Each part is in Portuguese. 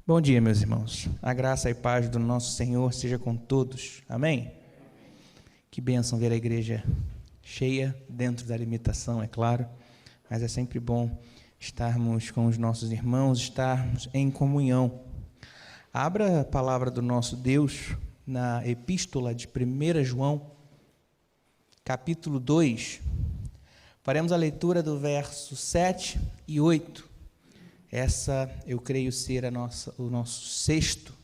Bom dia, meus irmãos. A graça e paz do nosso Senhor seja com todos. Amém? Que bênção ver a igreja cheia, dentro da limitação, é claro, mas é sempre bom estarmos com os nossos irmãos, estarmos em comunhão. Abra a palavra do nosso Deus na epístola de 1 João, capítulo 2. Faremos a leitura do verso 7 e 8. Essa, eu creio ser o nosso sexto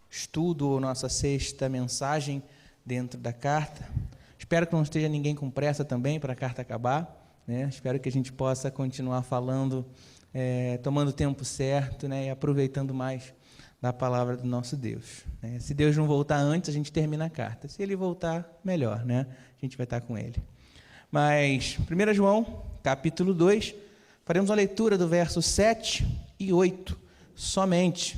estudo, ou nossa sexta mensagem dentro da carta. Espero que não esteja ninguém com pressa também para a carta acabar, né? Espero que a gente possa continuar falando, tomando o tempo certo, né? E aproveitando mais da palavra do nosso Deus, né? Se Deus não voltar antes, a gente termina a carta. Se Ele voltar, melhor, né? A gente vai estar com Ele. Mas, 1 João, capítulo 2, faremos a leitura do verso 7 e 8, somente.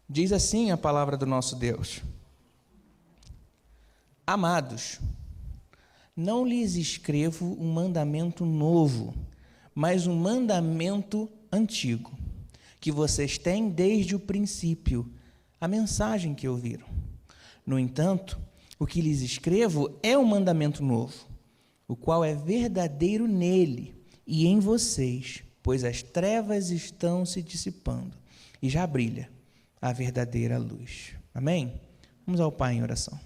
Diz assim a palavra do nosso Deus: Amados, não lhes escrevo um mandamento novo, mas um mandamento antigo, que vocês têm desde o princípio, a mensagem que ouviram. No entanto, o que lhes escrevo é um mandamento novo, o qual é verdadeiro nele e em vocês, pois as trevas estão se dissipando e já brilha a verdadeira luz. Amém? Vamos ao Pai em oração.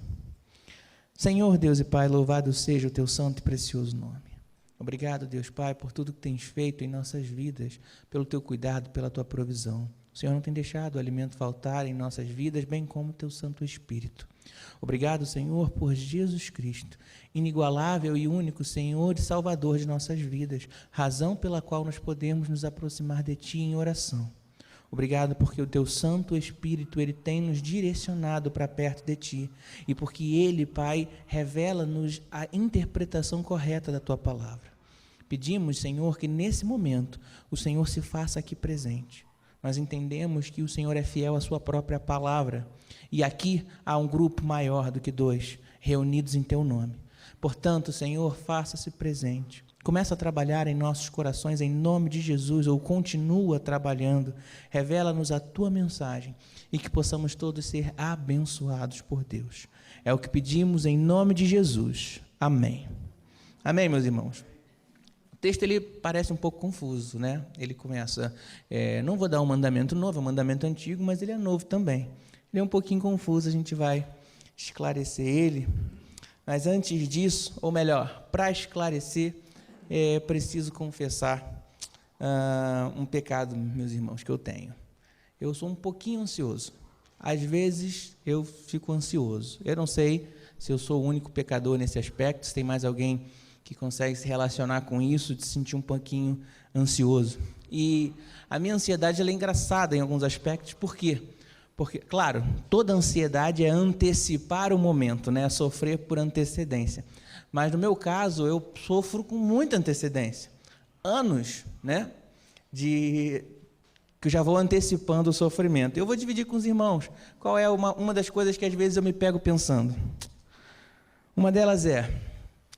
Senhor, Deus e Pai, louvado seja o teu santo e precioso nome. Obrigado, Deus Pai, por tudo que tens feito em nossas vidas, pelo teu cuidado, pela tua provisão. O Senhor não tem deixado o alimento faltar em nossas vidas, bem como o teu Santo Espírito. Obrigado, Senhor, por Jesus Cristo, inigualável e único Senhor e Salvador de nossas vidas, razão pela qual nós podemos nos aproximar de Ti em oração. Obrigado porque o Teu Santo Espírito, Ele tem nos direcionado para perto de Ti, e porque Ele, Pai, revela-nos a interpretação correta da Tua palavra. Pedimos, Senhor, que nesse momento o Senhor se faça aqui presente. Nós entendemos que o Senhor é fiel à sua própria palavra, e aqui há um grupo maior do que 2, reunidos em Teu nome. Portanto, Senhor, faça-se presente. Começa a trabalhar em nossos corações em nome de Jesus, ou continua trabalhando. Revela-nos a Tua mensagem e que possamos todos ser abençoados por Deus. É o que pedimos em nome de Jesus. Amém. Amém, meus irmãos. O texto ele parece um pouco confuso, né? Ele começa, não vou dar um mandamento novo, é um mandamento antigo, mas ele é novo também. Ele é um pouquinho confuso, a gente vai esclarecer ele. Mas antes disso, ou melhor, para esclarecer, preciso confessar um pecado, meus irmãos, que eu tenho. Eu sou um pouquinho ansioso. Às vezes eu fico ansioso. Eu não sei se eu sou o único pecador nesse aspecto, se tem mais alguém que consegue se relacionar com isso, de se sentir um pouquinho ansioso. E a minha ansiedade ela é engraçada em alguns aspectos. Por quê? Porque, claro, toda ansiedade é antecipar o momento, né? Sofrer por antecedência. Mas no meu caso, eu sofro com muita antecedência. Anos, né? Que eu já vou antecipando o sofrimento. Eu vou dividir com os irmãos. Qual é uma das coisas que às vezes eu me pego pensando? Uma delas é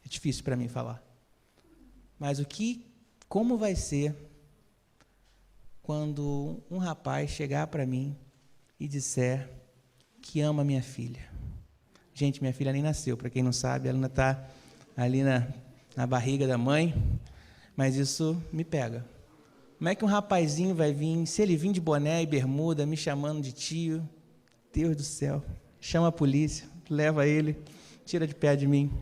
difícil para mim falar, mas como vai ser quando um rapaz chegar para mim e disser que ama minha filha? Gente, minha filha nem nasceu, para quem não sabe, ela ainda está ali na barriga da mãe, mas isso me pega. Como é que um rapazinho vai vir, se ele vir de boné e bermuda, me chamando de tio? Deus do céu, chama a polícia, leva ele, tira de pé de mim.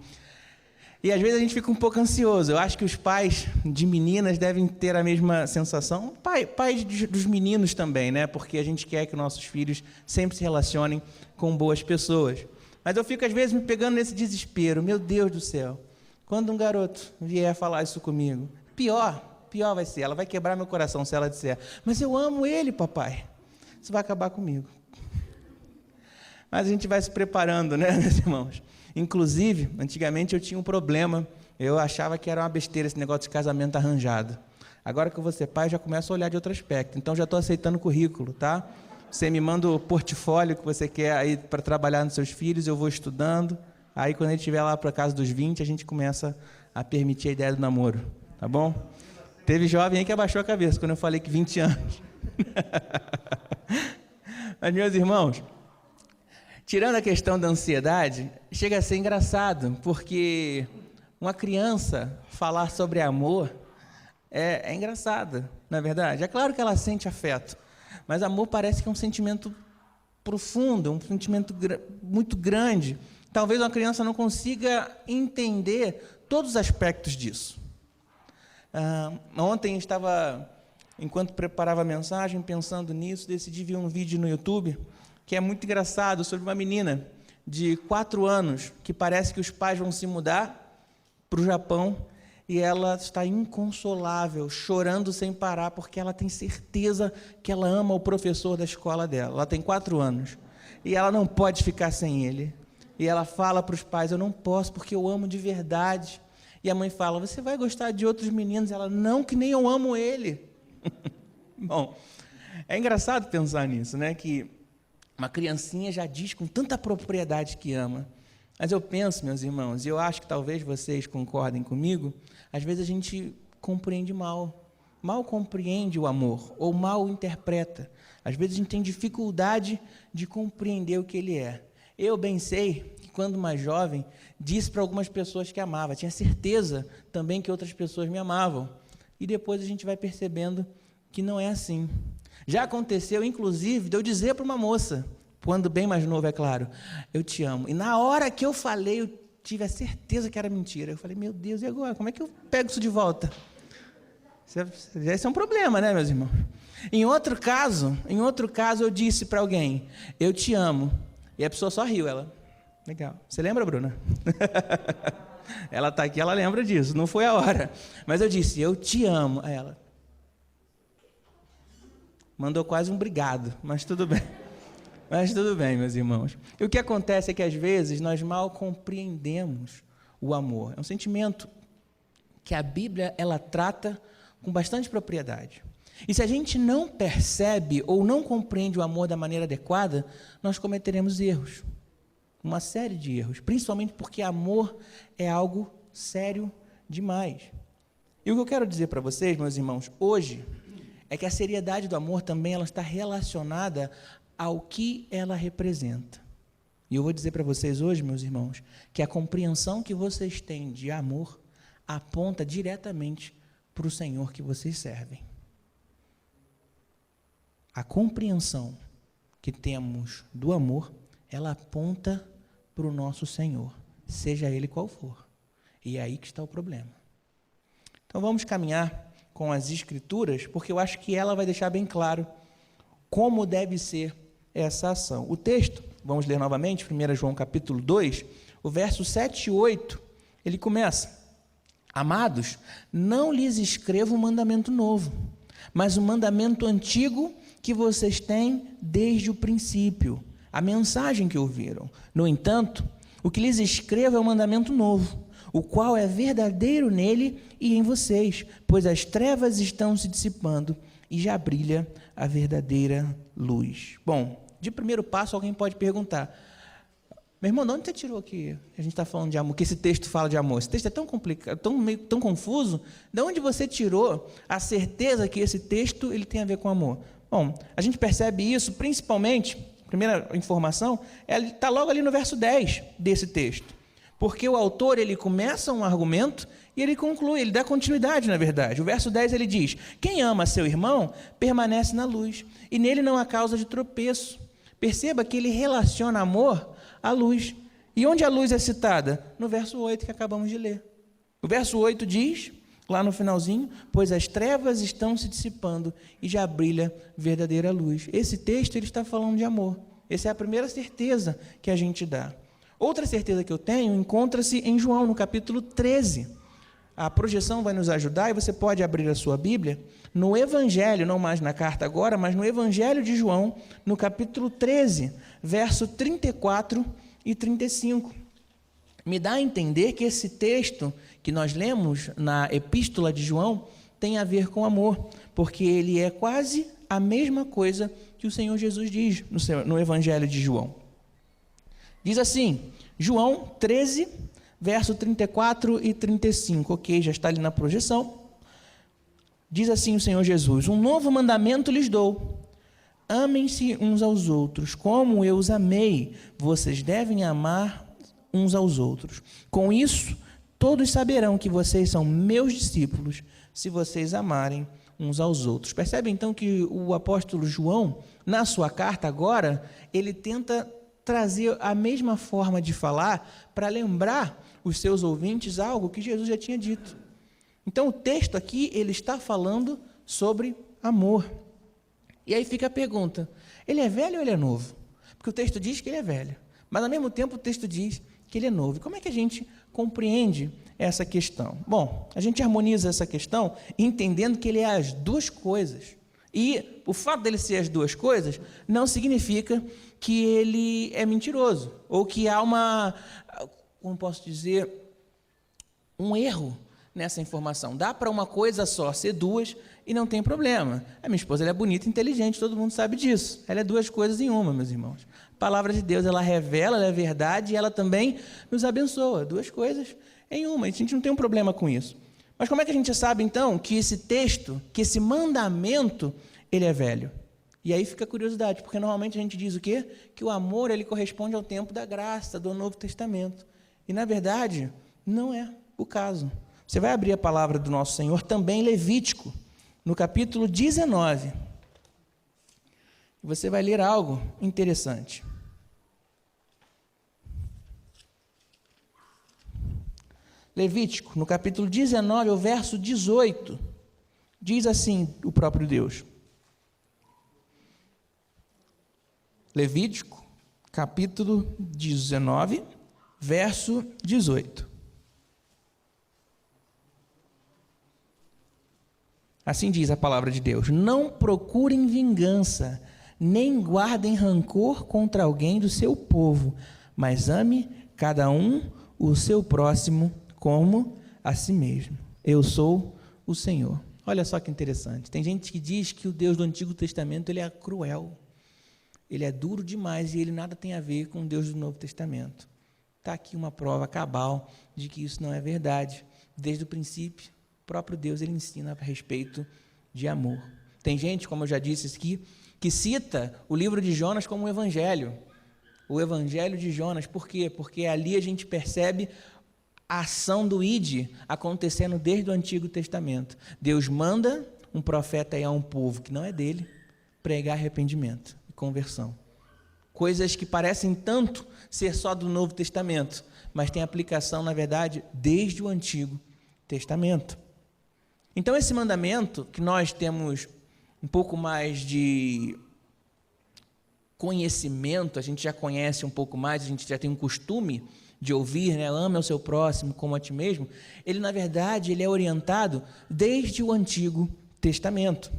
E às vezes a gente fica um pouco ansioso. Eu acho que os pais de meninas devem ter a mesma sensação. Pais dos meninos também, né? Porque a gente quer que nossos filhos sempre se relacionem com boas pessoas. Mas eu fico às vezes me pegando nesse desespero. Meu Deus do céu. Quando um garoto vier falar isso comigo, pior vai ser. Ela vai quebrar meu coração se ela disser: mas eu amo ele, papai. Isso vai acabar comigo. Mas a gente vai se preparando, né, meus irmãos? Inclusive, antigamente eu tinha um problema, eu achava que era uma besteira esse negócio de casamento arranjado. Agora que eu vou ser pai, já começo a olhar de outro aspecto. Então já estou aceitando currículo, tá? Você me manda o portfólio que você quer aí para trabalhar nos seus filhos, eu vou estudando. Aí quando ele estiver lá para casa dos 20, a gente começa a permitir a ideia do namoro, tá bom? Teve jovem aí que abaixou a cabeça quando eu falei que 20 anos. Mas, meus irmãos, tirando a questão da ansiedade, chega a ser engraçado, porque uma criança falar sobre amor é engraçado, não é verdade? É claro que ela sente afeto, mas amor parece que é um sentimento profundo, um sentimento muito grande. Talvez uma criança não consiga entender todos os aspectos disso. Ontem estava, enquanto preparava a mensagem, pensando nisso, decidi ver um vídeo no YouTube que é muito engraçado, sobre uma menina de 4 anos, que parece que os pais vão se mudar para o Japão, e ela está inconsolável, chorando sem parar, porque ela tem certeza que ela ama o professor da escola dela. Ela tem 4 anos, e ela não pode ficar sem ele. E ela fala para os pais, eu não posso, porque eu amo de verdade. E a mãe fala, você vai gostar de outros meninos? Ela, não, que nem eu amo ele. Bom, é engraçado pensar nisso, né? Que uma criancinha já diz com tanta propriedade que ama. Mas eu penso, meus irmãos, e eu acho que talvez vocês concordem comigo, às vezes a gente compreende mal compreende o amor, ou mal o interpreta. Às vezes a gente tem dificuldade de compreender o que ele é. Eu bem sei que, quando mais jovem, disse para algumas pessoas que amava, tinha certeza também que outras pessoas me amavam. E depois a gente vai percebendo que não é assim. Já aconteceu, inclusive, de eu dizer para uma moça, quando bem mais novo, é claro, eu te amo. E na hora que eu falei, eu tive a certeza que era mentira. Eu falei, meu Deus, e agora? Como é que eu pego isso de volta? Esse é um problema, né, meus irmãos? Em outro caso, eu disse para alguém, eu te amo. E a pessoa só riu, ela. Legal. Você lembra, Bruna? Ela está aqui, ela lembra disso, não foi a hora. Mas eu disse, eu te amo. Aí ela mandou quase um obrigado, mas tudo bem. Mas tudo bem, meus irmãos. E o que acontece é que, às vezes, nós mal compreendemos o amor. É um sentimento que a Bíblia ela trata com bastante propriedade. E se a gente não percebe ou não compreende o amor da maneira adequada, nós cometeremos erros. Uma série de erros. Principalmente porque amor é algo sério demais. E o que eu quero dizer para vocês, meus irmãos, hoje, é que a seriedade do amor também ela está relacionada ao que ela representa. E eu vou dizer para vocês hoje, meus irmãos, que a compreensão que vocês têm de amor aponta diretamente para o Senhor que vocês servem. A compreensão que temos do amor, ela aponta para o nosso Senhor, seja Ele qual for. E é aí que está o problema. Então vamos caminhar com as Escrituras, porque eu acho que ela vai deixar bem claro como deve ser essa ação. O texto, vamos ler novamente, 1 João capítulo 2, o verso 7 e 8, ele começa, amados, não lhes escrevo um mandamento novo, mas um mandamento antigo que vocês têm desde o princípio, a mensagem que ouviram. No entanto, o que lhes escrevo é um mandamento novo, o qual é verdadeiro nele e em vocês, pois as trevas estão se dissipando e já brilha a verdadeira luz. Bom, de primeiro passo, alguém pode perguntar, meu irmão, de onde você tirou que a gente está falando de amor, que esse texto fala de amor? Esse texto é tão complicado, tão confuso, de onde você tirou a certeza que esse texto ele tem a ver com amor? Bom, a gente percebe isso principalmente, primeira informação, está logo ali no verso 10 desse texto. Porque o autor, ele começa um argumento e ele conclui, ele dá continuidade, na verdade. O verso 10, ele diz, quem ama seu irmão, permanece na luz, e nele não há causa de tropeço. Perceba que ele relaciona amor à luz. E onde a luz é citada? No verso 8 que acabamos de ler. O verso 8 diz, lá no finalzinho, pois as trevas estão se dissipando e já brilha verdadeira luz. Esse texto, ele está falando de amor. Essa é a primeira certeza que a gente dá. Outra certeza que eu tenho encontra-se em João, no capítulo 13. A projeção vai nos ajudar e você pode abrir a sua Bíblia no Evangelho, não mais na carta agora, mas no Evangelho de João, no capítulo 13, verso 34 e 35. Me dá a entender que esse texto que nós lemos na Epístola de João tem a ver com amor, porque ele é quase a mesma coisa que o Senhor Jesus diz no Evangelho de João. Diz assim, João 13, verso 34 e 35, ok, já está ali na projeção. Diz assim o Senhor Jesus: um novo mandamento lhes dou. Amem-se uns aos outros, como eu os amei. Vocês devem amar uns aos outros. Com isso, todos saberão que vocês são meus discípulos, se vocês amarem uns aos outros. Percebe então que o apóstolo João, na sua carta agora, ele tenta trazer a mesma forma de falar para lembrar os seus ouvintes algo que Jesus já tinha dito. Então, o texto aqui, ele está falando sobre amor. E aí fica a pergunta, ele é velho ou ele é novo? Porque o texto diz que ele é velho, mas ao mesmo tempo o texto diz que ele é novo. E como é que a gente compreende essa questão? Bom, a gente harmoniza essa questão entendendo que ele é as duas coisas. E o fato dele ser as duas coisas não significa que ele é mentiroso, ou que há como posso dizer, um erro nessa informação. Dá para uma coisa só ser duas e não tem problema. A minha esposa, ela é bonita e inteligente, todo mundo sabe disso. Ela é duas coisas em uma, meus irmãos. A palavra de Deus, ela revela, ela é verdade e ela também nos abençoa. Duas coisas em uma. A gente não tem um problema com isso. Mas como é que a gente sabe, então, que esse texto, que esse mandamento, ele é velho? E aí fica a curiosidade, porque normalmente a gente diz o quê? Que o amor, ele corresponde ao tempo da graça, do Novo Testamento. E, na verdade, não é o caso. Você vai abrir a palavra do nosso Senhor também em Levítico, no capítulo 19. Você vai ler algo interessante. Levítico, no capítulo 19, o verso 18, diz assim o próprio Deus. Levítico, capítulo 19, verso 18. Assim diz a palavra de Deus: não procurem vingança, nem guardem rancor contra alguém do seu povo, mas ame cada um o seu próximo como a si mesmo. Eu sou o Senhor. Olha só que interessante. Tem gente que diz que o Deus do Antigo Testamento ele é cruel, ele é duro demais e ele nada tem a ver com o Deus do Novo Testamento. Está aqui uma prova cabal de que isso não é verdade. Desde o princípio, o próprio Deus ele ensina a respeito de amor. Tem gente, como eu já disse aqui, que cita o livro de Jonas como um evangelho. O evangelho de Jonas. Por quê? Porque ali a gente percebe a ação do ID acontecendo desde o Antigo Testamento. Deus manda um profeta ir a um povo que não é dele pregar arrependimento e conversão. Coisas que parecem tanto ser só do Novo Testamento, mas tem aplicação, na verdade, desde o Antigo Testamento. Então, esse mandamento, que nós temos um pouco mais de conhecimento, a gente já conhece um pouco mais, a gente já tem um costume de ouvir, né? Ame ao seu próximo como a ti mesmo. Ele, na verdade, ele é orientado desde o Antigo Testamento.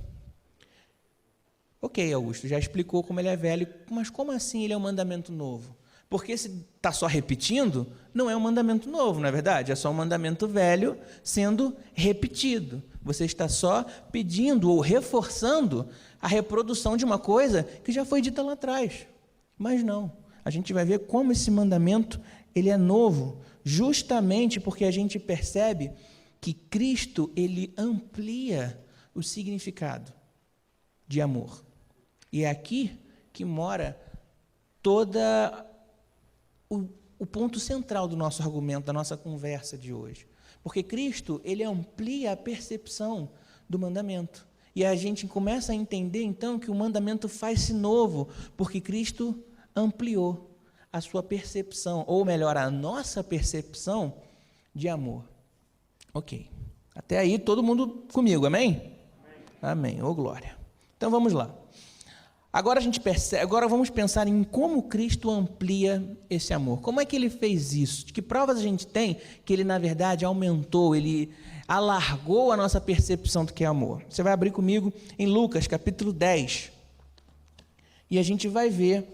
Ok, Augusto, já explicou como ele é velho, mas como assim ele é um mandamento novo? Porque se está só repetindo, não é um mandamento novo, não é verdade? É só um mandamento velho sendo repetido. Você está só pedindo ou reforçando a reprodução de uma coisa que já foi dita lá atrás. Mas não, a gente vai ver como esse mandamento ele é novo, justamente porque a gente percebe que Cristo ele amplia o significado de amor. E é aqui que mora toda o ponto central do nosso argumento, da nossa conversa de hoje. Porque Cristo, ele amplia a percepção do mandamento. E a gente começa a entender, então, que o mandamento faz-se novo, porque Cristo ampliou a sua percepção, ou melhor, a nossa percepção de amor. Ok. Até aí, todo mundo comigo, amém? Amém. Ô, glória. Então, vamos lá. Agora vamos pensar em como Cristo amplia esse amor. Como é que ele fez isso? De que provas a gente tem que ele, na verdade, aumentou, ele alargou a nossa percepção do que é amor? Você vai abrir comigo em Lucas, capítulo 10. E a gente vai ver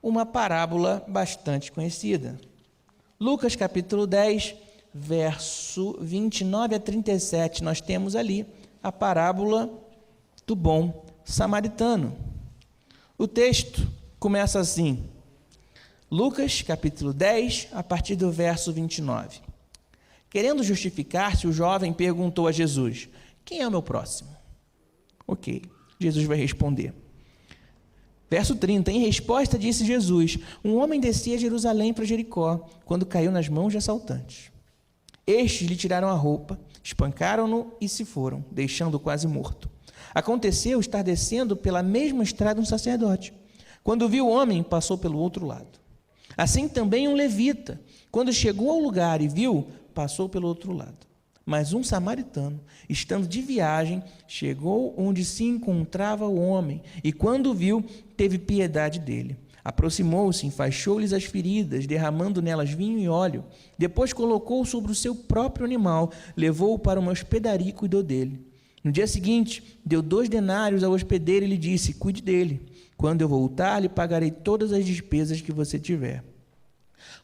uma parábola bastante conhecida. Lucas, capítulo 10, verso 29 a 37, nós temos ali a parábola do bom samaritano. O texto começa assim, Lucas, capítulo 10, a partir do verso 29. Querendo justificar-se, o jovem perguntou a Jesus: Quem é o meu próximo? Ok, Jesus vai responder. Verso 30, em resposta disse Jesus, um homem descia a Jerusalém para Jericó, quando caiu nas mãos de assaltantes. Estes lhe tiraram a roupa, espancaram-no e se foram, deixando-o quase morto. Aconteceu estar descendo pela mesma estrada um sacerdote. Quando viu o homem, passou pelo outro lado. Assim também um levita, quando chegou ao lugar e viu, passou pelo outro lado. Mas um samaritano, estando de viagem, chegou onde se encontrava o homem, e quando o viu, teve piedade dele. Aproximou-se, enfaixou-lhes as feridas, derramando nelas vinho e óleo. Depois colocou-o sobre o seu próprio animal, levou-o para uma hospedaria e cuidou dele. No dia seguinte, deu 2 denários ao hospedeiro e lhe disse, cuide dele. Quando eu voltar, lhe pagarei todas as despesas que você tiver.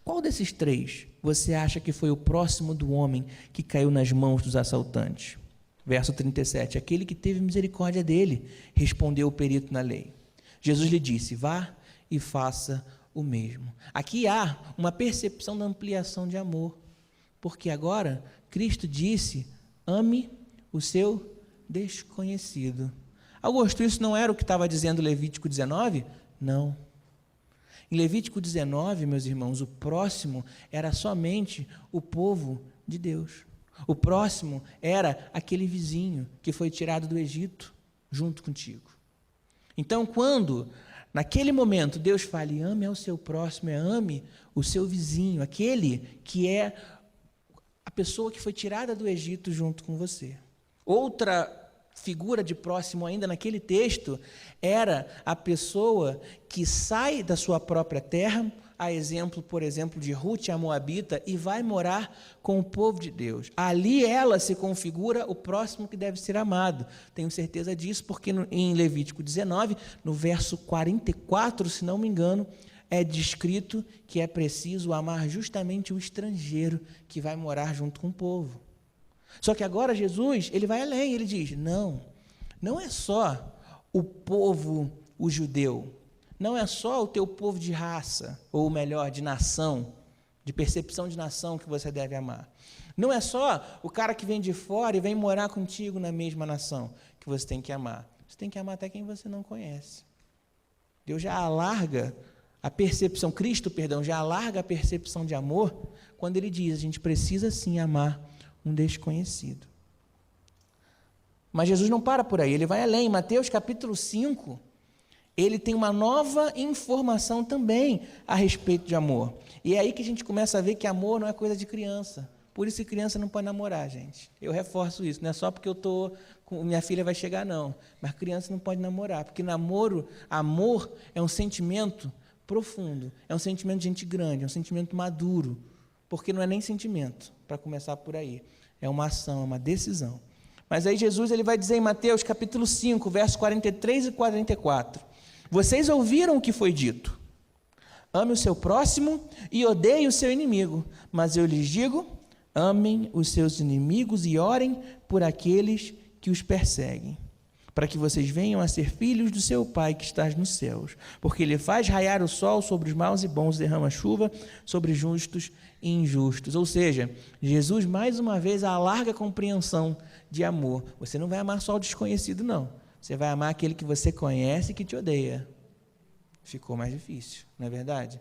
Qual desses 3 você acha que foi o próximo do homem que caiu nas mãos dos assaltantes? Verso 37, aquele que teve misericórdia dele, respondeu o perito na lei. Jesus lhe disse, vá e faça o mesmo. Aqui há uma percepção da ampliação de amor, porque agora Cristo disse, ame o seu desconhecido. Ao gosto, isso não era o que estava dizendo Levítico 19? Não. Em Levítico 19, meus irmãos, o próximo era somente o povo de Deus. O próximo era aquele vizinho que foi tirado do Egito junto contigo. Então, quando, naquele momento, Deus fala, ame ao seu próximo, ame o seu vizinho, aquele que é a pessoa que foi tirada do Egito junto com você. Outra figura de próximo ainda naquele texto era a pessoa que sai da sua própria terra, a exemplo, por exemplo, de Ruth, a Moabita, e vai morar com o povo de Deus. Ali ela se configura o próximo que deve ser amado. Tenho certeza disso, porque em Levítico 19, no verso 44, se não me engano, é descrito que é preciso amar justamente o estrangeiro que vai morar junto com o povo. Só que agora Jesus, ele vai além, ele diz, não é só o povo, o judeu, não é só o teu povo de raça, ou melhor, de nação, de percepção de nação que você deve amar. Não é só o cara que vem de fora e vem morar contigo na mesma nação que você tem que amar. Você tem que amar até quem você não conhece. Deus já alarga a percepção, Cristo, já alarga a percepção de amor quando ele diz, a gente precisa sim amar um desconhecido. Mas Jesus não para por aí, ele vai além. Em Mateus capítulo 5, ele tem uma nova informação também a respeito de amor. E é aí que a gente começa a ver que amor não é coisa de criança. Por isso que criança não pode namorar, gente. Eu reforço isso, não é só porque minha filha vai chegar, não. Mas criança não pode namorar, porque amor é um sentimento profundo, é um sentimento de gente grande, é um sentimento maduro, porque não é nem sentimento, para começar por aí. É uma ação, é uma decisão. Mas aí Jesus ele vai dizer em Mateus capítulo 5, versos 43 e 44. Vocês ouviram o que foi dito. Ame o seu próximo e odeie o seu inimigo. Mas eu lhes digo, amem os seus inimigos e orem por aqueles que os perseguem, para que vocês venham a ser filhos do seu Pai que está nos céus, porque Ele faz raiar o sol sobre os maus e bons, derrama chuva sobre justos e injustos. Ou seja, Jesus mais uma vez alarga a compreensão de amor. Você não vai amar só o desconhecido, não. Você vai amar aquele que você conhece e que te odeia. Ficou mais difícil, não é verdade?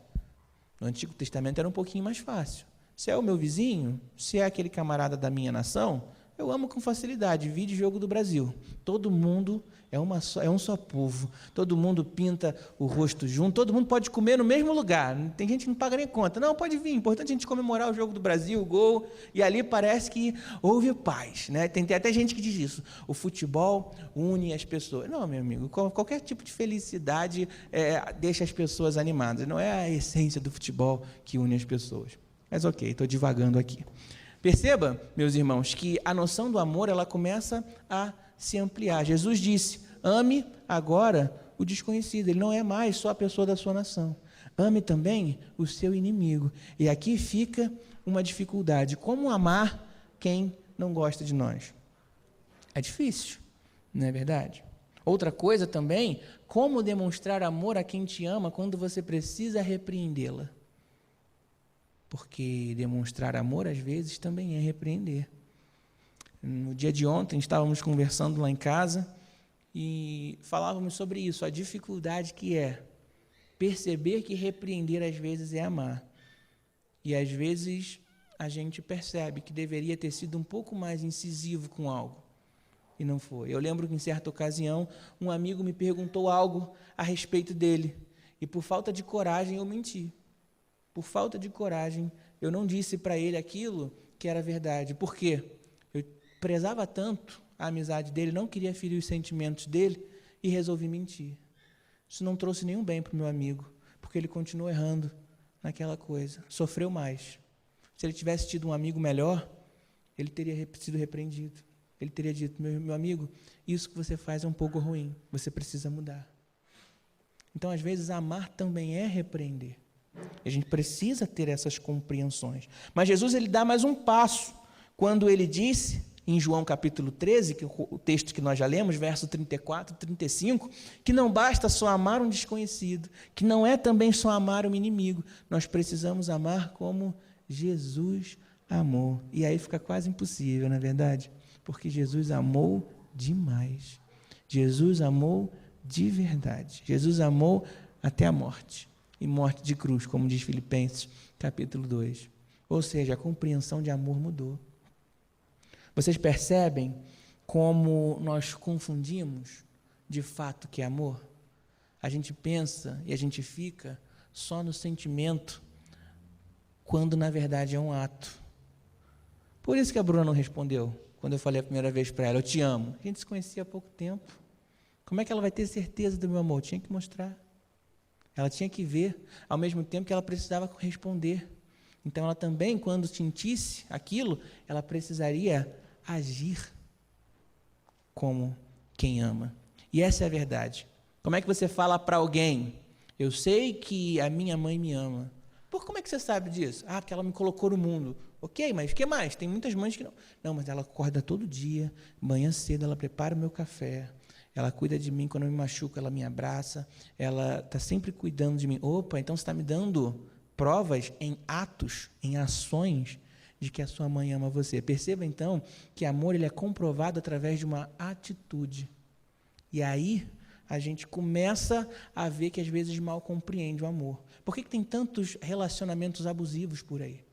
No Antigo Testamento era um pouquinho mais fácil. Se é o meu vizinho, se é aquele camarada da minha nação, eu amo com facilidade. Vídeo jogo do Brasil. Todo mundo é um só povo. Todo mundo pinta o rosto junto. Todo mundo pode comer no mesmo lugar. Tem gente que não paga nem conta. Não, pode vir. Importante a gente comemorar o jogo do Brasil, o gol. E ali parece que houve paz, né? Tem até gente que diz isso. O futebol une as pessoas. Não, meu amigo. Qualquer tipo de felicidade deixa as pessoas animadas. Não é a essência do futebol que une as pessoas. Mas ok, estou divagando aqui. Perceba, meus irmãos, que a noção do amor ela começa a se ampliar. Jesus disse, ame agora o desconhecido. Ele não é mais só a pessoa da sua nação. Ame também o seu inimigo. E aqui fica uma dificuldade. Como amar quem não gosta de nós? É difícil, não é verdade? Outra coisa também, como demonstrar amor a quem te ama quando você precisa repreendê-la? Porque demonstrar amor, às vezes, também é repreender. No dia de ontem, estávamos conversando lá em casa e falávamos sobre isso, a dificuldade que é perceber que repreender às vezes é amar. E às vezes a gente percebe que deveria ter sido um pouco mais incisivo com algo. E não foi. Eu lembro que em certa ocasião, um amigo me perguntou algo a respeito dele. E por falta de coragem eu menti. Por falta de coragem, eu não disse para ele aquilo que era verdade. Por quê? Eu prezava tanto a amizade dele, não queria ferir os sentimentos dele e resolvi mentir. Isso não trouxe nenhum bem para o meu amigo, porque ele continuou errando naquela coisa. Sofreu mais. Se ele tivesse tido um amigo melhor, ele teria sido repreendido. Ele teria dito, meu amigo, isso que você faz é um pouco ruim, você precisa mudar. Então, às vezes, amar também é repreender. A gente precisa ter essas compreensões. Mas Jesus, ele dá mais um passo, quando ele disse, em João capítulo 13, que é o texto que nós já lemos, verso 34 e 35, que não basta só amar um desconhecido, que não é também só amar um inimigo, nós precisamos amar como Jesus amou. E aí fica quase impossível, não é verdade? Porque Jesus amou demais. Jesus amou de verdade. Jesus amou até a morte. E morte de cruz, como diz Filipenses, capítulo 2. Ou seja, a compreensão de amor mudou. Vocês percebem como nós confundimos de fato que é amor? A gente pensa e a gente fica só no sentimento, quando na verdade é um ato. Por isso que a Bruna não respondeu, quando eu falei a primeira vez para ela, eu te amo. A gente se conhecia há pouco tempo. Como é que ela vai ter certeza do meu amor? Tinha que mostrar. Ela tinha que ver, ao mesmo tempo que ela precisava responder. Então, ela também, quando sentisse aquilo, ela precisaria agir como quem ama. E essa é a verdade. Como é que você fala para alguém, eu sei que a minha mãe me ama. Por como é que você sabe disso? Ah, porque ela me colocou no mundo. Ok, mas o que mais? Tem muitas mães que não. Não, mas ela acorda todo dia, manhã cedo, ela prepara o meu café, ela cuida de mim quando eu me machuco, ela me abraça, ela está sempre cuidando de mim. Opa, então você está me dando provas em atos, em ações, de que a sua mãe ama você. Perceba, então, que amor ele é comprovado através de uma atitude. E aí, a gente começa a ver que, às vezes, mal compreende o amor. Por que tem tantos relacionamentos abusivos por aí?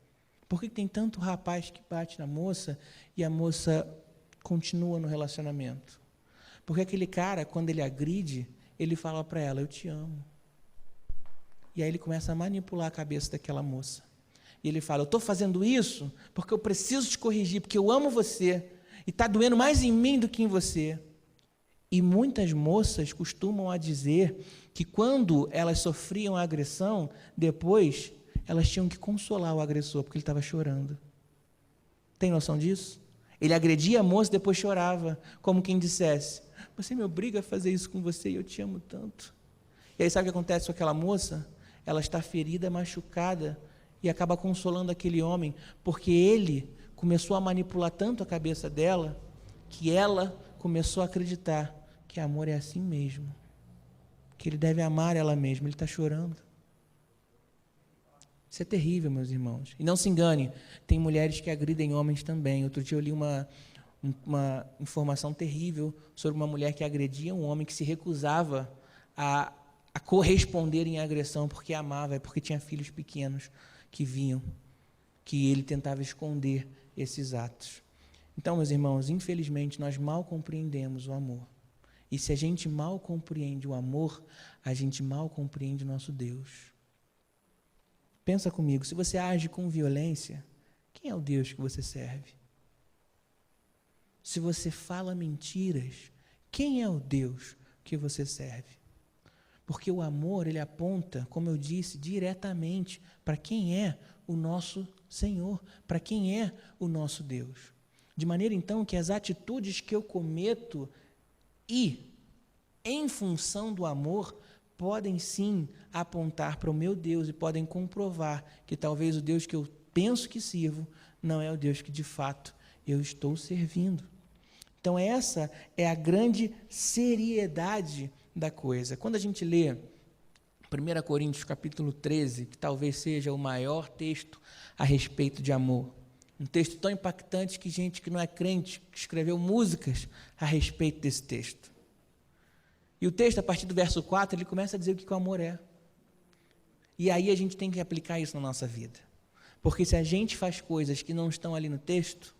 Por que tem tanto rapaz que bate na moça e a moça continua no relacionamento? Porque aquele cara, quando ele agride, ele fala para ela, eu te amo. E aí ele começa a manipular a cabeça daquela moça. E ele fala, eu estou fazendo isso porque eu preciso te corrigir, porque eu amo você, e está doendo mais em mim do que em você. E muitas moças costumam a dizer que quando elas sofriam a agressão, depois elas tinham que consolar o agressor, porque ele estava chorando. Tem noção disso? Ele agredia a moça e depois chorava, como quem dissesse, você me obriga a fazer isso com você e eu te amo tanto. E aí sabe o que acontece com aquela moça? Ela está ferida, machucada, e acaba consolando aquele homem, porque ele começou a manipular tanto a cabeça dela, que ela começou a acreditar que amor é assim mesmo, que ele deve amar ela mesma, ele está chorando. Isso é terrível, meus irmãos. E não se engane, tem mulheres que agridem homens também. Outro dia eu li uma informação terrível sobre uma mulher que agredia um homem que se recusava a corresponder em agressão porque amava, porque tinha filhos pequenos que vinham, que ele tentava esconder esses atos. Então, meus irmãos, infelizmente, nós mal compreendemos o amor. E se a gente mal compreende o amor, a gente mal compreende o nosso Deus. Pensa comigo, se você age com violência, quem é o Deus que você serve? Se você fala mentiras, quem é o Deus que você serve? Porque o amor, ele aponta, como eu disse, diretamente para quem é o nosso Senhor, para quem é o nosso Deus. De maneira, então, que as atitudes que eu cometo e, em função do amor, podem sim apontar para o meu Deus e podem comprovar que talvez o Deus que eu penso que sirvo não é o Deus que de fato eu estou servindo. Então essa é a grande seriedade da coisa. Quando a gente lê 1 Coríntios capítulo 13, que talvez seja o maior texto a respeito de amor, Um texto tão impactante que gente que não é crente escreveu músicas a respeito desse texto. E o texto, a partir do verso 4, ele começa a dizer o que o amor é. E aí a gente tem que aplicar isso na nossa vida. Porque se a gente faz coisas que não estão ali no texto,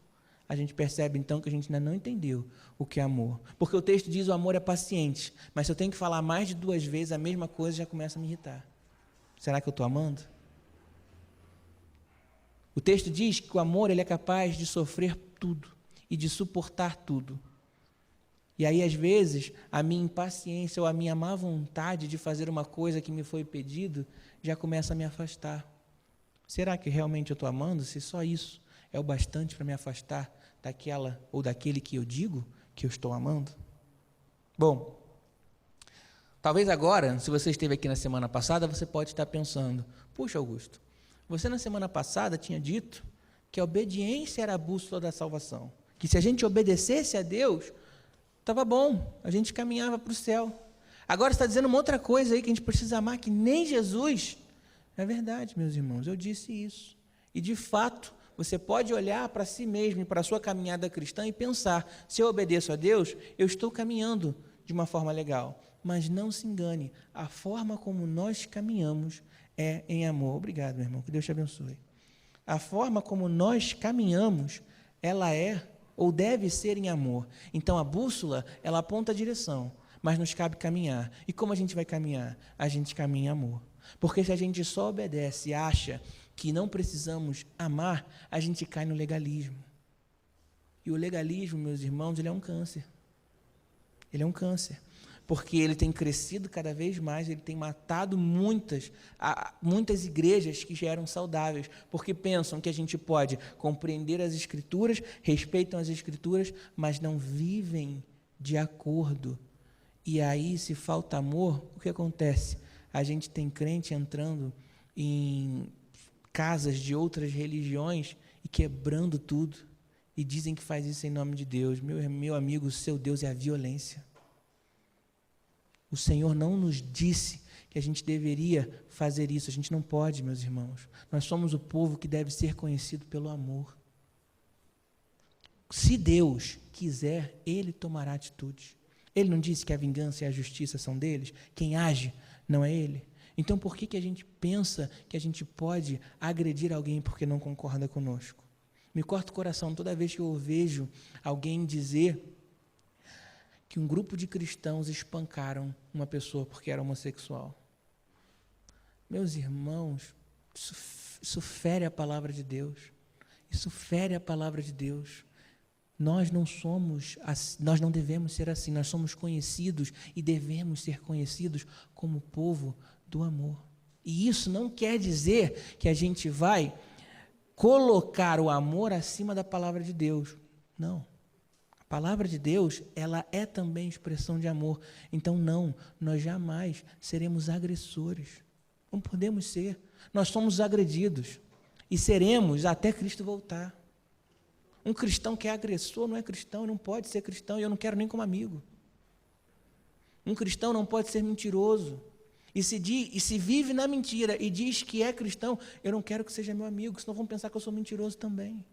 a gente percebe então que a gente ainda não entendeu o que é amor. Porque o texto diz que o amor é paciente, mas se eu tenho que falar mais de 2 vezes a mesma coisa, já começa a me irritar. Será que eu estou amando? O texto diz que o amor ele é capaz de sofrer tudo e de suportar tudo. E aí, às vezes, a minha impaciência ou a minha má vontade de fazer uma coisa que me foi pedido já começa a me afastar. Será que realmente eu estou amando? Se só isso é o bastante para me afastar daquela ou daquele que eu digo que eu estou amando? Bom, talvez agora, se você esteve aqui na semana passada, você pode estar pensando, puxa, Augusto, você na semana passada tinha dito que a obediência era a bússola da salvação, que se a gente obedecesse a Deus, estava bom, a gente caminhava para o céu. Agora você está dizendo uma outra coisa aí, que a gente precisa amar, que nem Jesus. É verdade, meus irmãos, eu disse isso. E de fato, você pode olhar para si mesmo e para a sua caminhada cristã e pensar, se eu obedeço a Deus, eu estou caminhando de uma forma legal. Mas não se engane, a forma como nós caminhamos é em amor. Obrigado, meu irmão, que Deus te abençoe. A forma como nós caminhamos, ela é ou deve ser em amor. Então a bússola, ela aponta a direção, mas nos cabe caminhar. E como a gente vai caminhar? A gente caminha em amor. Porque se a gente só obedece e acha que não precisamos amar, a gente cai no legalismo. E o legalismo, meus irmãos, ele é um câncer. Ele é um câncer. Porque ele tem crescido cada vez mais, ele tem matado muitas igrejas que já eram saudáveis, porque pensam que a gente pode compreender as Escrituras, respeitam as Escrituras, mas não vivem de acordo. E aí, se falta amor, o que acontece? A gente tem crente entrando em casas de outras religiões e quebrando tudo, e dizem que faz isso em nome de Deus. Meu amigo, o seu Deus é a violência. O Senhor não nos disse que a gente deveria fazer isso. A gente não pode, meus irmãos. Nós somos o povo que deve ser conhecido pelo amor. Se Deus quiser, Ele tomará atitude. Ele não disse que a vingança e a justiça são deles? Quem age não é Ele? Então, por que a gente pensa que a gente pode agredir alguém porque não concorda conosco? Me corta o coração toda vez que eu vejo alguém dizer que um grupo de cristãos espancaram uma pessoa porque era homossexual. Meus irmãos, isso fere a palavra de Deus. Isso fere a palavra de Deus. Nós não devemos ser assim. Nós somos conhecidos e devemos ser conhecidos como povo do amor. E isso não quer dizer que a gente vai colocar o amor acima da palavra de Deus. Não. A palavra de Deus, ela é também expressão de amor. Então, não, nós jamais seremos agressores. Não podemos ser. Nós somos agredidos e seremos até Cristo voltar. Um cristão que é agressor não é cristão, não pode ser cristão, e eu não quero nem como amigo. Um cristão não pode ser mentiroso. E se vive na mentira e diz que é cristão, eu não quero que seja meu amigo, senão vão pensar que eu sou mentiroso também.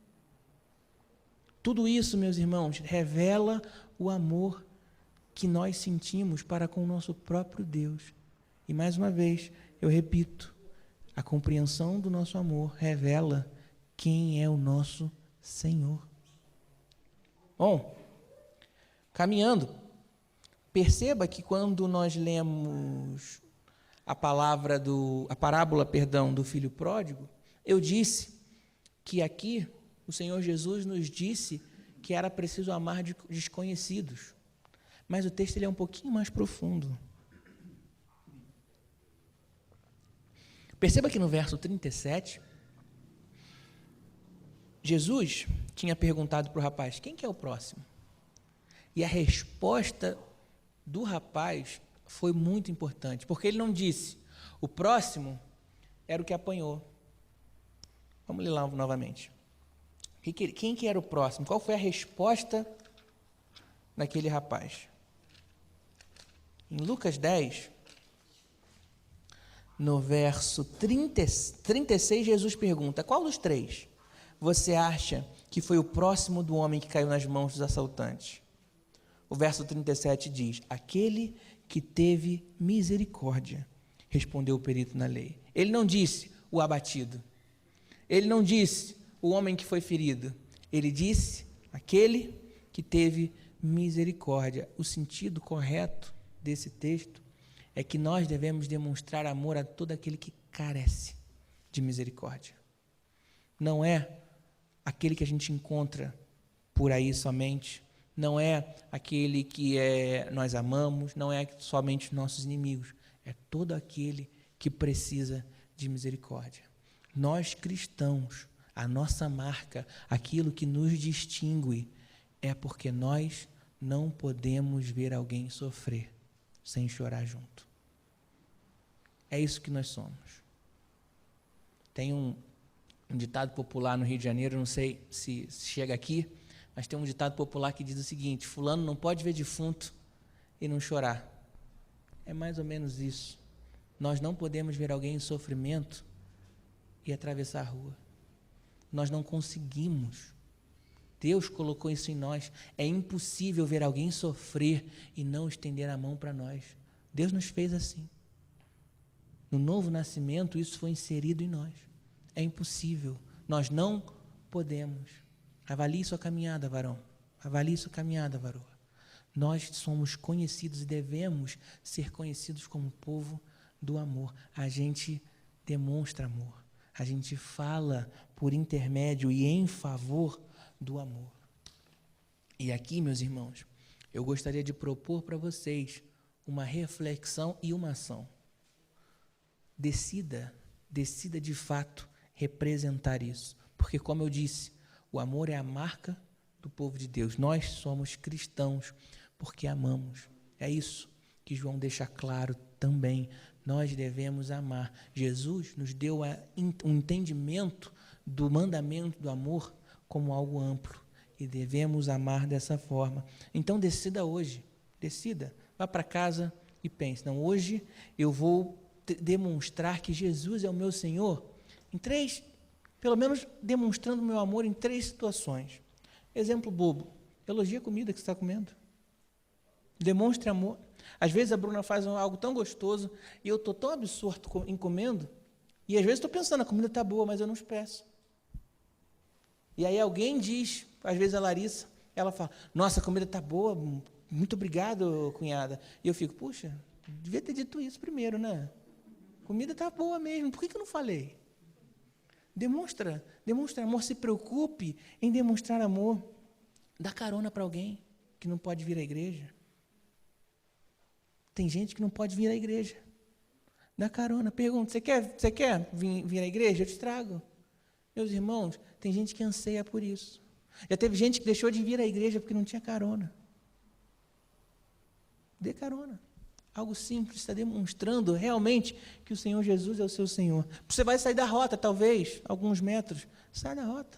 Tudo isso, meus irmãos, revela o amor que nós sentimos para com o nosso próprio Deus. E mais uma vez, eu repito, a compreensão do nosso amor revela quem é o nosso Senhor. Bom, caminhando, perceba que quando nós lemos a parábola do filho pródigo, eu disse que aqui o Senhor Jesus nos disse que era preciso amar desconhecidos. Mas o texto ele é um pouquinho mais profundo. Perceba que no verso 37, Jesus tinha perguntado para o rapaz, quem que é o próximo? E a resposta do rapaz foi muito importante, porque ele não disse, o próximo era o que apanhou. Vamos ler lá novamente. Quem que era o próximo? Qual foi a resposta daquele rapaz? Em Lucas 10, no verso 36, Jesus pergunta, qual dos 3? você acha que foi o próximo do homem que caiu nas mãos dos assaltantes? O verso 37 diz: aquele que teve misericórdia, respondeu o perito na lei. Ele não disse o abatido. Ele não disse o homem que foi ferido. Ele disse aquele que teve misericórdia. O sentido correto desse texto é que nós devemos demonstrar amor a todo aquele que carece de misericórdia. Não é aquele que a gente encontra por aí somente, não é aquele que nós amamos, não é somente os nossos inimigos, é todo aquele que precisa de misericórdia. Nós cristãos, a nossa marca, aquilo que nos distingue, é porque nós não podemos ver alguém sofrer sem chorar junto. É isso que nós somos. Tem um ditado popular no Rio de Janeiro, não sei se chega aqui, mas tem um ditado popular que diz o seguinte: fulano não pode ver defunto e não chorar. É mais ou menos isso. Nós não podemos ver alguém em sofrimento e atravessar a rua. Nós não conseguimos. Deus colocou isso em nós. É impossível ver alguém sofrer e não estender a mão para nós. Deus nos fez assim. No novo nascimento, isso foi inserido em nós. É impossível. Nós não podemos. Avalie sua caminhada, varão. Avalie sua caminhada, varoa. Nós somos conhecidos e devemos ser conhecidos como povo do amor. A gente demonstra amor. A gente fala por intermédio e em favor do amor. E aqui, meus irmãos, eu gostaria de propor para vocês uma reflexão e uma ação. Decida de fato representar isso. Porque, como eu disse, o amor é a marca do povo de Deus. Nós somos cristãos porque amamos. É isso que João deixa claro também. Nós devemos amar. Jesus nos deu um entendimento do mandamento do amor como algo amplo. E devemos amar dessa forma. Então, decida hoje. Decida. Vá para casa e pense. Não, hoje eu vou demonstrar que Jesus é o meu Senhor pelo menos demonstrando o meu amor em 3 situações. Exemplo bobo: elogie a comida que você está comendo. Demonstre amor. Às vezes a Bruna faz algo tão gostoso e eu estou tão absorto em comendo, e às vezes estou pensando, a comida está boa, mas eu não expresso. E aí alguém diz, às vezes a Larissa, ela fala: nossa, a comida está boa, muito obrigado, cunhada. E eu fico: puxa, devia ter dito isso primeiro, né? A comida está boa mesmo, por que eu não falei? Demonstra amor, se preocupe em demonstrar amor. Dá carona para alguém que não pode vir à igreja. Tem gente que não pode vir à igreja. Dá carona, pergunta: você quer vir à igreja? Eu te trago. Meus irmãos, tem gente que anseia por isso. Já teve gente que deixou de vir à igreja porque não tinha carona. Dê carona. Algo simples, está demonstrando realmente que o Senhor Jesus é o seu Senhor. Você vai sair da rota, talvez, alguns metros. Sai da rota.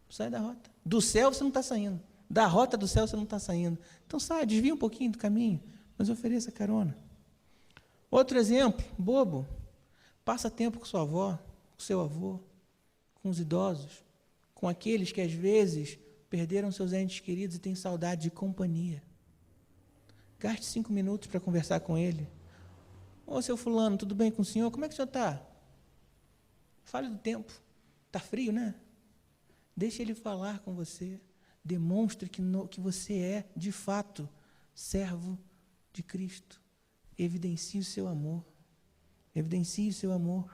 Sai da rota. Do céu você não está saindo. Da rota do céu você não está saindo. Então sai, desvia um pouquinho do caminho, mas ofereça carona. Outro exemplo, bobo. Passa tempo com sua avó, com seu avô, com os idosos, com aqueles que às vezes perderam seus entes queridos e têm saudade de companhia. Gaste 5 minutos para conversar com ele. Ô, seu fulano, tudo bem com o senhor? Como é que o senhor está? Fale do tempo. Está frio, né? Deixe ele falar com você. Demonstre que você é, de fato, servo de Cristo. Evidencie o seu amor. Evidencie o seu amor.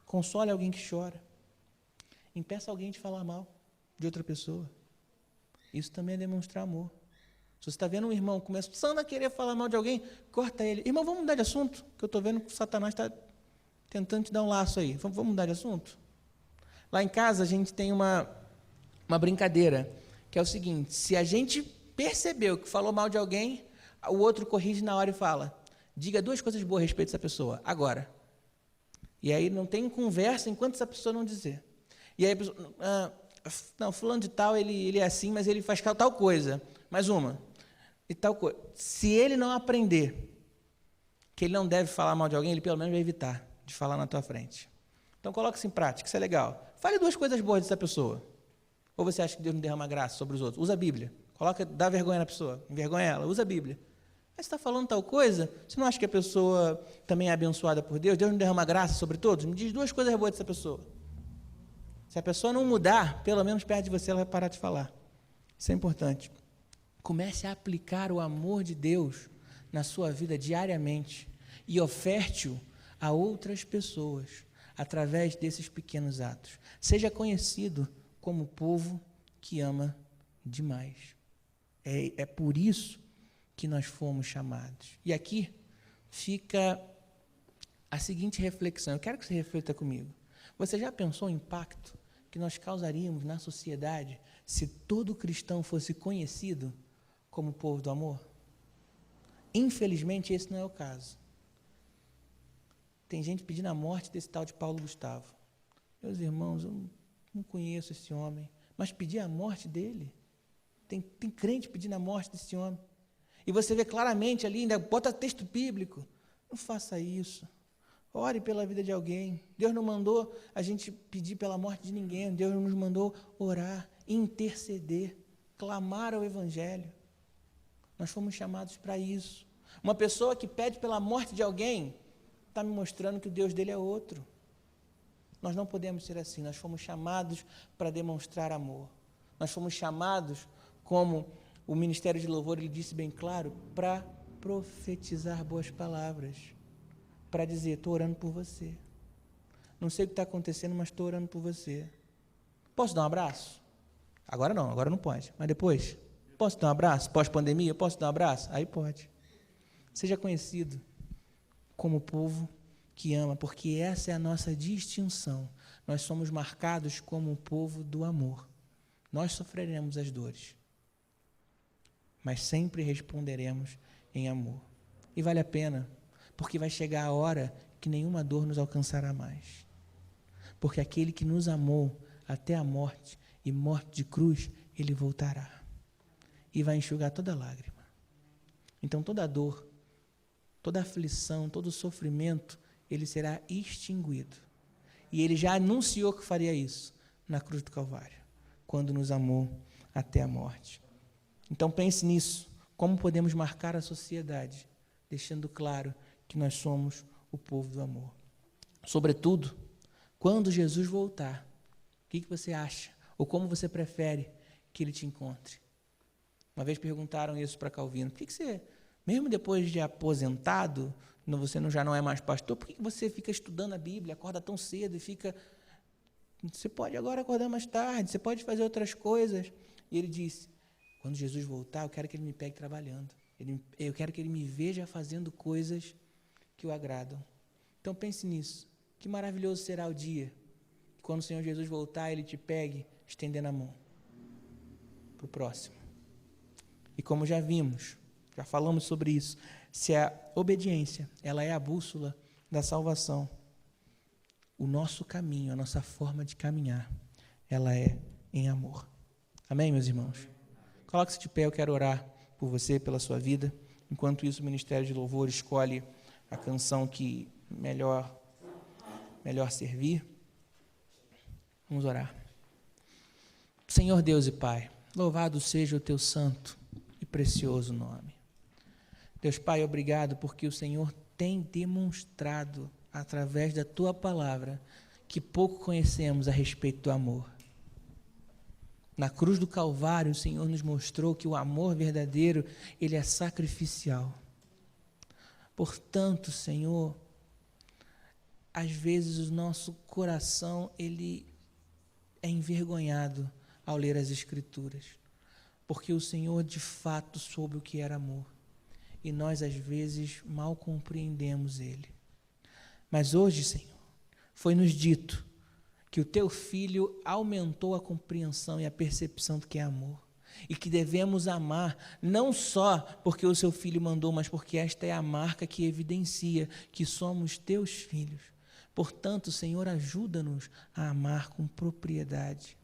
Console alguém que chora. Impeça alguém de falar mal de outra pessoa. Isso também é demonstrar amor. Se você está vendo um irmão começando a querer falar mal de alguém, corta ele. Irmão, vamos mudar de assunto? Que eu estou vendo que o Satanás está tentando te dar um laço aí. Vamos mudar de assunto? Lá em casa a gente tem uma brincadeira, que é o seguinte: se a gente percebeu que falou mal de alguém, o outro corrige na hora e fala: diga 2 coisas boas a respeito dessa pessoa, agora. E aí não tem conversa enquanto essa pessoa não dizer. E aí a pessoa: não, fulano de tal, ele é assim, mas ele faz tal coisa. Mais uma. E tal coisa. Se ele não aprender que ele não deve falar mal de alguém, ele pelo menos vai evitar de falar na tua frente. Então coloque isso em prática, isso é legal. Fale 2 coisas boas dessa pessoa. Ou você acha que Deus não derrama graça sobre os outros? Usa a Bíblia. Dá vergonha na pessoa, envergonha ela, usa a Bíblia. Mas você está falando tal coisa, você não acha que a pessoa também é abençoada por Deus? Deus não derrama graça sobre todos? Me diz 2 coisas boas dessa pessoa. Se a pessoa não mudar, pelo menos perto de você, ela vai parar de falar. Isso é importante. Comece a aplicar o amor de Deus na sua vida diariamente e oferte-o a outras pessoas através desses pequenos atos. Seja conhecido como o povo que ama demais. É por isso que nós fomos chamados. E aqui fica a seguinte reflexão. Eu quero que você reflita comigo. Você já pensou o impacto que nós causaríamos na sociedade se todo cristão fosse conhecido como o povo do amor? Infelizmente, esse não é o caso. Tem gente pedindo a morte desse tal de Paulo Gustavo. Meus irmãos, eu não conheço esse homem, mas pedir a morte dele? Tem crente pedindo a morte desse homem. E você vê claramente ali, ainda bota texto bíblico. Não faça isso. Ore pela vida de alguém. Deus não mandou a gente pedir pela morte de ninguém. Deus nos mandou orar, interceder, clamar ao Evangelho. Nós fomos chamados para isso. Uma pessoa que pede pela morte de alguém está me mostrando que o Deus dele é outro. Nós não podemos ser assim. Nós fomos chamados para demonstrar amor. Nós fomos chamados, como o Ministério de Louvor ele disse bem claro, para profetizar boas palavras, para dizer, estou orando por você. Não sei o que está acontecendo, mas estou orando por você. Posso dar um abraço? Agora não pode, mas depois. Posso dar um abraço? Pós-pandemia, posso dar um abraço? Aí pode. Seja conhecido como o povo que ama, porque essa é a nossa distinção. Nós somos marcados como o povo do amor. Nós sofreremos as dores, mas sempre responderemos em amor. E vale a pena, porque vai chegar a hora que nenhuma dor nos alcançará mais. Porque aquele que nos amou até a morte, e morte de cruz, ele voltará. E vai enxugar toda lágrima. Então toda dor, toda aflição, todo sofrimento, ele será extinguido. E ele já anunciou que faria isso na cruz do Calvário, quando nos amou até a morte. Então pense nisso, como podemos marcar a sociedade, deixando claro que nós somos o povo do amor. Sobretudo, quando Jesus voltar, o que você acha? Ou como você prefere que ele te encontre? Uma vez perguntaram isso para Calvino, por que você, mesmo depois de aposentado, você já não é mais pastor, por que você fica estudando a Bíblia, acorda tão cedo e fica... Você pode agora acordar mais tarde, você pode fazer outras coisas. E ele disse, quando Jesus voltar, eu quero que ele me pegue trabalhando. Eu quero que ele me veja fazendo coisas que o agradam. Então pense nisso. Que maravilhoso será o dia que quando o Senhor Jesus voltar, ele te pegue estendendo a mão para o próximo. E como já vimos, já falamos sobre isso, se a obediência, ela é a bússola da salvação, o nosso caminho, a nossa forma de caminhar, ela é em amor. Amém, meus irmãos? Coloque-se de pé, eu quero orar por você, pela sua vida. Enquanto isso, o Ministério de Louvor escolhe a canção que melhor servir. Vamos orar. Senhor Deus e Pai, louvado seja o teu santo e precioso nome. Deus Pai, obrigado porque o Senhor tem demonstrado através da tua palavra que pouco conhecemos a respeito do amor. Na cruz do Calvário, o Senhor nos mostrou que o amor verdadeiro, ele é sacrificial. Portanto, Senhor, às vezes o nosso coração, ele é envergonhado ao ler as Escrituras, porque o Senhor de fato soube o que era amor, e nós às vezes mal compreendemos ele. Mas hoje, Senhor, foi-nos dito que o teu Filho aumentou a compreensão e a percepção do que é amor, e que devemos amar, não só porque o seu Filho mandou, mas porque esta é a marca que evidencia que somos teus filhos. Portanto, Senhor, ajuda-nos a amar com propriedade.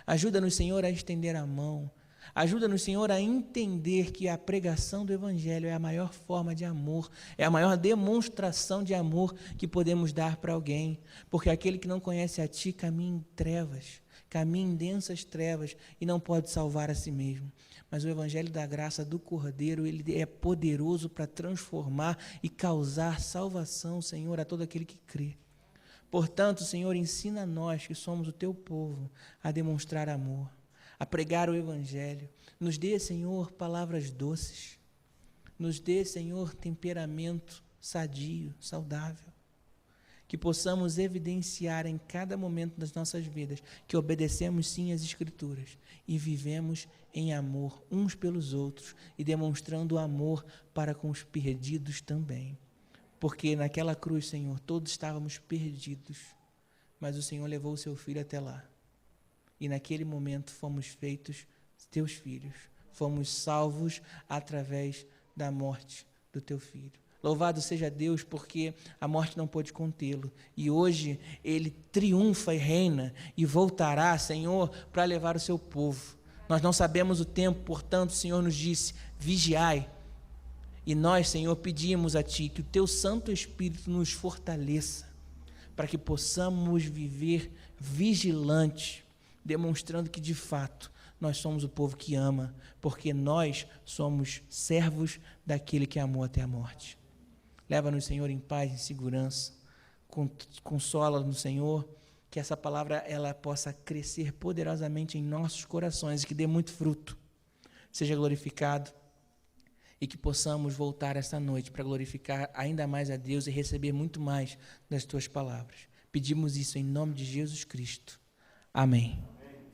Ajuda-nos, Senhor, a estender a mão. Ajuda-nos, Senhor, a entender que a pregação do Evangelho é a maior forma de amor, é a maior demonstração de amor que podemos dar para alguém, porque aquele que não conhece a Ti caminha em trevas, caminha em densas trevas e não pode salvar a si mesmo. Mas o evangelho da graça do Cordeiro, ele é poderoso para transformar e causar salvação, Senhor, a todo aquele que crê. Portanto, Senhor, ensina a nós, que somos o teu povo, a demonstrar amor, a pregar o evangelho. Nos dê, Senhor, palavras doces. Nos dê, Senhor, temperamento sadio, saudável. Que possamos evidenciar em cada momento das nossas vidas que obedecemos sim às Escrituras e vivemos em amor uns pelos outros e demonstrando amor para com os perdidos também. Porque naquela cruz, Senhor, todos estávamos perdidos, mas o Senhor levou o seu Filho até lá. E naquele momento fomos feitos teus filhos, fomos salvos através da morte do teu Filho. Louvado seja Deus, porque a morte não pôde contê-lo. E hoje ele triunfa e reina e voltará, Senhor, para levar o seu povo. Nós não sabemos o tempo, portanto, o Senhor nos disse, vigiai. E nós, Senhor, pedimos a Ti que o Teu Santo Espírito nos fortaleça, para que possamos viver vigilantes, demonstrando que, de fato, nós somos o povo que ama, porque nós somos servos daquele que amou até a morte. Leva-nos, Senhor, em paz, em segurança. Consola-nos, Senhor, que essa palavra ela possa crescer poderosamente em nossos corações e que dê muito fruto. Seja glorificado e que possamos voltar esta noite para glorificar ainda mais a Deus e receber muito mais das Tuas palavras. Pedimos isso em nome de Jesus Cristo. Amém.